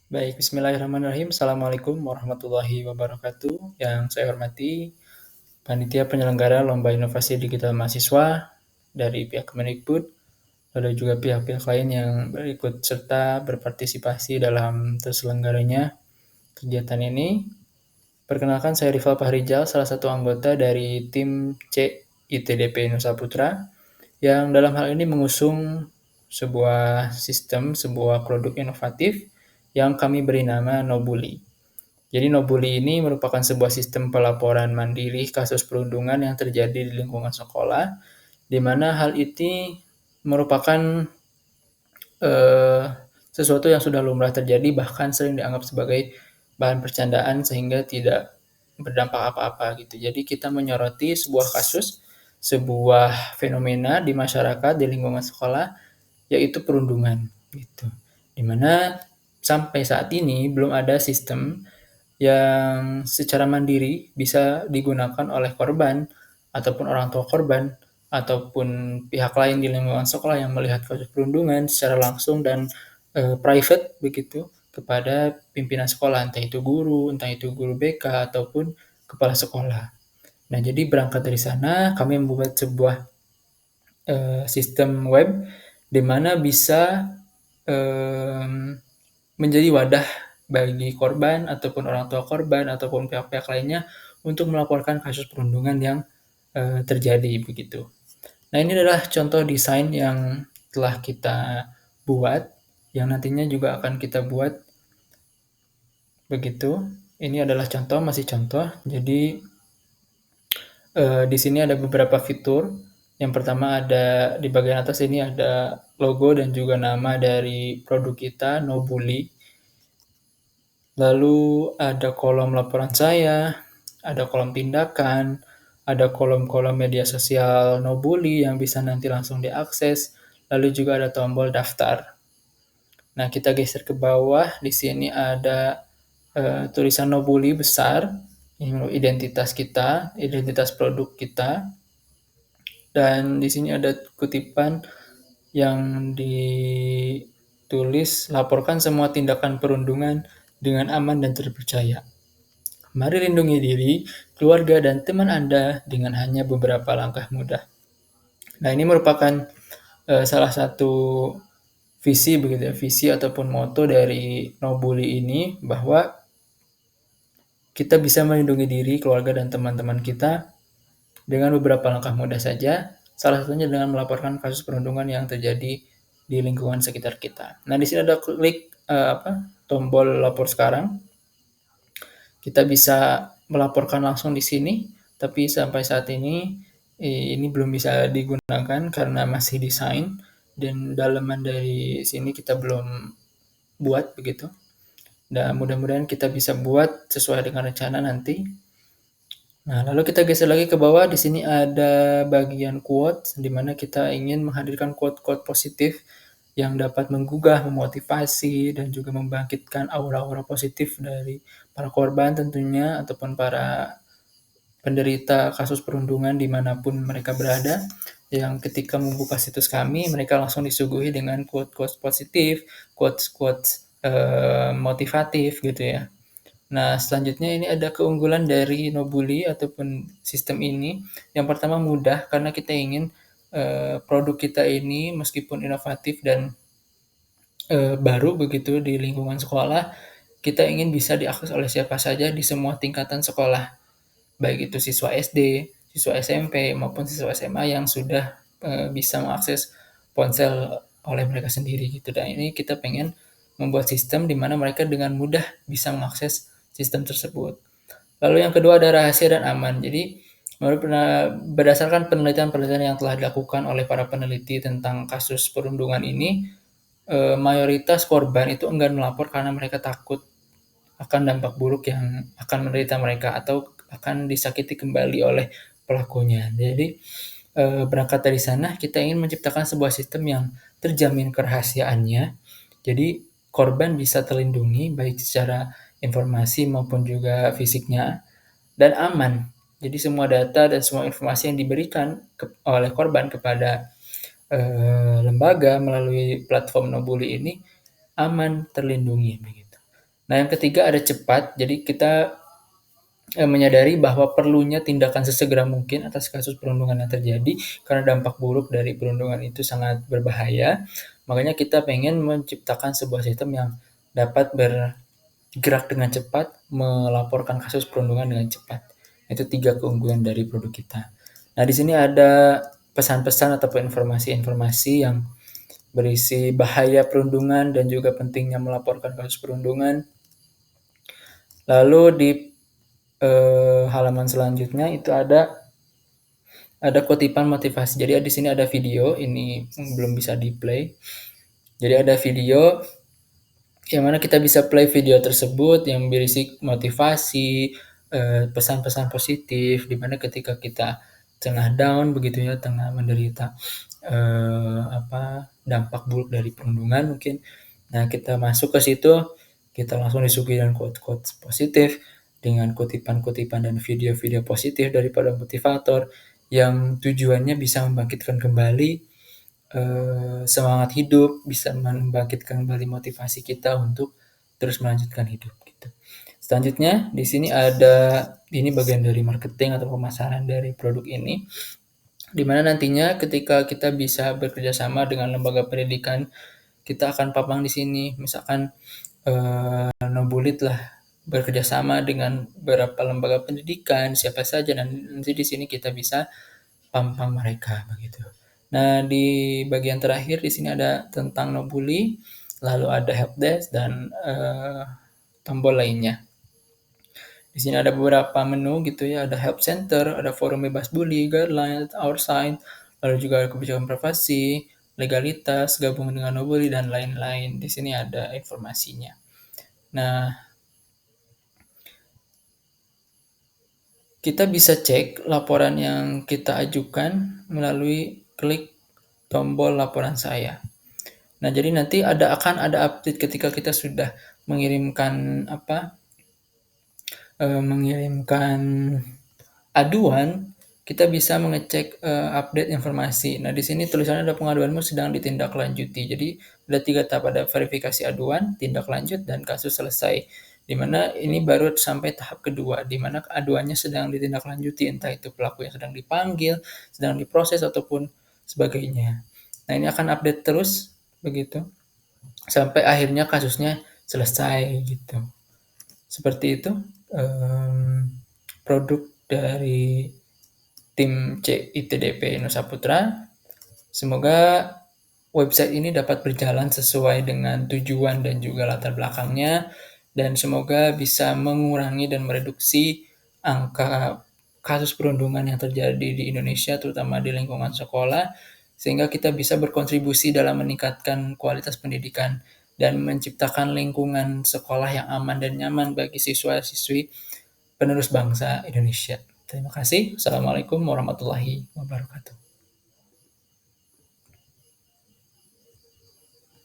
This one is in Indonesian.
Baik, bismillahirrahmanirrahim. Assalamualaikum warahmatullahi wabarakatuh. Yang saya hormati, Panitia Penyelenggara Lomba Inovasi Digital Mahasiswa dari pihak Kemendikbud, lalu juga pihak-pihak lain yang berikut serta berpartisipasi dalam terselenggaranya kegiatan ini. Perkenalkan, saya Rival Fahrijal, salah satu anggota dari tim C ITDP Nusa Putra, yang dalam hal ini mengusung sebuah sistem, sebuah produk inovatif yang kami beri nama Nobuli. Jadi Nobuli ini merupakan sebuah sistem pelaporan mandiri kasus perundungan yang terjadi di lingkungan sekolah, di mana hal ini merupakan eh, sesuatu yang sudah lumrah terjadi, bahkan sering dianggap sebagai bahan percandaan sehingga tidak berdampak apa-apa gitu. Jadi kita menyoroti sebuah kasus, sebuah fenomena di masyarakat, di lingkungan sekolah, yaitu perundungan gitu. Dimana sampai saat ini belum ada sistem yang secara mandiri bisa digunakan oleh korban ataupun orang tua korban ataupun pihak lain di lingkungan sekolah yang melihat kasus perundungan secara langsung dan private begitu kepada pimpinan sekolah, entah itu guru BK ataupun kepala sekolah. Nah, jadi berangkat dari sana kami membuat sebuah sistem web di mana bisa menjadi wadah bagi korban ataupun orang tua korban ataupun pihak-pihak lainnya untuk melaporkan kasus perundungan yang terjadi begitu. Nah, ini adalah contoh desain yang telah kita buat yang nantinya juga akan kita buat begitu. Ini adalah contoh, masih contoh. Jadi di sini ada beberapa fitur. Yang pertama ada di bagian atas ini ada logo dan juga nama dari produk kita, Nobuli. Lalu ada kolom laporan saya, ada kolom tindakan, ada kolom-kolom media sosial Nobuli yang bisa nanti langsung diakses, lalu juga ada tombol daftar. Nah, kita geser ke bawah, di sini ada tulisan Nobuli besar, ini identitas kita, identitas produk kita, dan di sini ada kutipan yang ditulis, laporkan semua tindakan perundungan dengan aman dan terpercaya. Mari lindungi diri, keluarga, dan teman Anda dengan hanya beberapa langkah mudah. Nah, ini merupakan salah satu visi begitu ya, visi ataupun moto dari Nobuli ini bahwa kita bisa melindungi diri, keluarga, dan teman-teman kita dengan beberapa langkah mudah saja, salah satunya dengan melaporkan kasus perundungan yang terjadi di lingkungan sekitar kita. Nah, di sini ada klik tombol lapor sekarang. Kita bisa melaporkan langsung di sini, tapi sampai saat ini belum bisa digunakan karena masih desain dan dalaman dari sini kita belum buat begitu. Dan mudah-mudahan kita bisa buat sesuai dengan rencana nanti. Nah, lalu kita geser lagi ke bawah. Di sini ada bagian quote, di mana kita ingin menghadirkan quote-quote positif yang dapat menggugah, memotivasi, dan juga membangkitkan aura-aura positif dari para korban tentunya, ataupun para penderita kasus perundungan dimanapun mereka berada, yang ketika membuka situs kami, mereka langsung disuguhi dengan quote-quote positif, quotes-quotes motivatif gitu ya. Nah, selanjutnya ini ada keunggulan dari Nobuli ataupun sistem ini. Yang pertama mudah karena kita ingin produk kita ini meskipun inovatif dan baru begitu di lingkungan sekolah, kita ingin bisa diakses oleh siapa saja di semua tingkatan sekolah, baik itu siswa SD, siswa SMP, maupun siswa SMA yang sudah bisa mengakses ponsel oleh mereka sendiri gitu. Dan ini kita pengen membuat sistem di mana mereka dengan mudah bisa mengakses sistem tersebut. Lalu yang kedua ada rahasia dan aman. Jadi berdasarkan penelitian-penelitian yang telah dilakukan oleh para peneliti tentang kasus perundungan ini, mayoritas korban itu enggan melapor karena mereka takut akan dampak buruk yang akan menderita mereka atau akan disakiti kembali oleh pelakunya. Jadi berangkat dari sana kita ingin menciptakan sebuah sistem yang terjamin kerahasiaannya. Jadi korban bisa terlindungi baik secara informasi maupun juga fisiknya dan aman. Jadi semua data dan semua informasi yang diberikan oleh korban kepada lembaga melalui platform Nobuli ini aman, terlindungi begitu. Nah, yang ketiga ada cepat. Jadi kita menyadari bahwa perlunya tindakan sesegera mungkin atas kasus perundungan yang terjadi karena dampak buruk dari perundungan itu sangat berbahaya. Makanya kita pengen menciptakan sebuah sistem yang dapat bergerak dengan cepat, melaporkan kasus perundungan dengan cepat. Itu 3 keunggulan dari produk kita. Nah, di sini ada pesan-pesan ataupun informasi-informasi yang berisi bahaya perundungan dan juga pentingnya melaporkan kasus perundungan. Lalu di halaman selanjutnya itu ada kutipan motivasi. Jadi di sini ada video, ini belum bisa di-play. Jadi ada video yang mana kita bisa play video tersebut yang berisi motivasi, pesan-pesan positif, di mana ketika kita tengah down begitu ya, tengah menderita dampak buruk dari perundungan mungkin. Nah, kita masuk ke situ, kita langsung disuguhi dengan quote-quote positif, dengan kutipan-kutipan dan video-video positif daripada motivator yang tujuannya bisa membangkitkan kembali semangat hidup, bisa membangkitkan kembali motivasi kita untuk terus melanjutkan hidup gitu. Selanjutnya di sini ini bagian dari marketing atau pemasaran dari produk ini, di mana nantinya ketika kita bisa bekerja sama dengan lembaga pendidikan, kita akan papang di sini, misalkan Nobulit lah bekerja sama dengan beberapa lembaga pendidikan, siapa saja, dan nanti di sini kita bisa pampang mereka begitu. Nah, di bagian terakhir di sini ada tentang Nobuli, lalu ada helpdesk dan tombol lainnya. Di sini ada beberapa menu gitu ya, ada help center, ada forum bebas bully, guidelines, our side, lalu juga ada kebijakan privasi, legalitas, gabung dengan Nobuli dan lain-lain. Di sini ada informasinya. Nah, kita bisa cek laporan yang kita ajukan melalui klik tombol laporan saya. Nah, jadi nanti akan ada update ketika kita sudah mengirimkan mengirimkan aduan, kita bisa mengecek update informasi. Nah, di sini tulisannya ada pengaduanmu sedang ditindaklanjuti. Jadi ada 3 tahap, ada verifikasi aduan, tindak lanjut, dan kasus selesai. Di mana ini baru sampai tahap kedua, di mana aduannya sedang ditindaklanjuti, entah itu pelaku yang sedang dipanggil, sedang diproses, ataupun sebagainya. Nah, ini akan update terus begitu sampai akhirnya kasusnya selesai gitu. Seperti itu produk dari tim CITDP Nusa Putra. Semoga website ini dapat berjalan sesuai dengan tujuan dan juga latar belakangnya, dan semoga bisa mengurangi dan mereduksi angka kasus perundungan yang terjadi di Indonesia, terutama di lingkungan sekolah, sehingga kita bisa berkontribusi dalam meningkatkan kualitas pendidikan dan menciptakan lingkungan sekolah yang aman dan nyaman bagi siswa-siswi penerus bangsa Indonesia. Terima kasih. Assalamualaikum warahmatullahi wabarakatuh.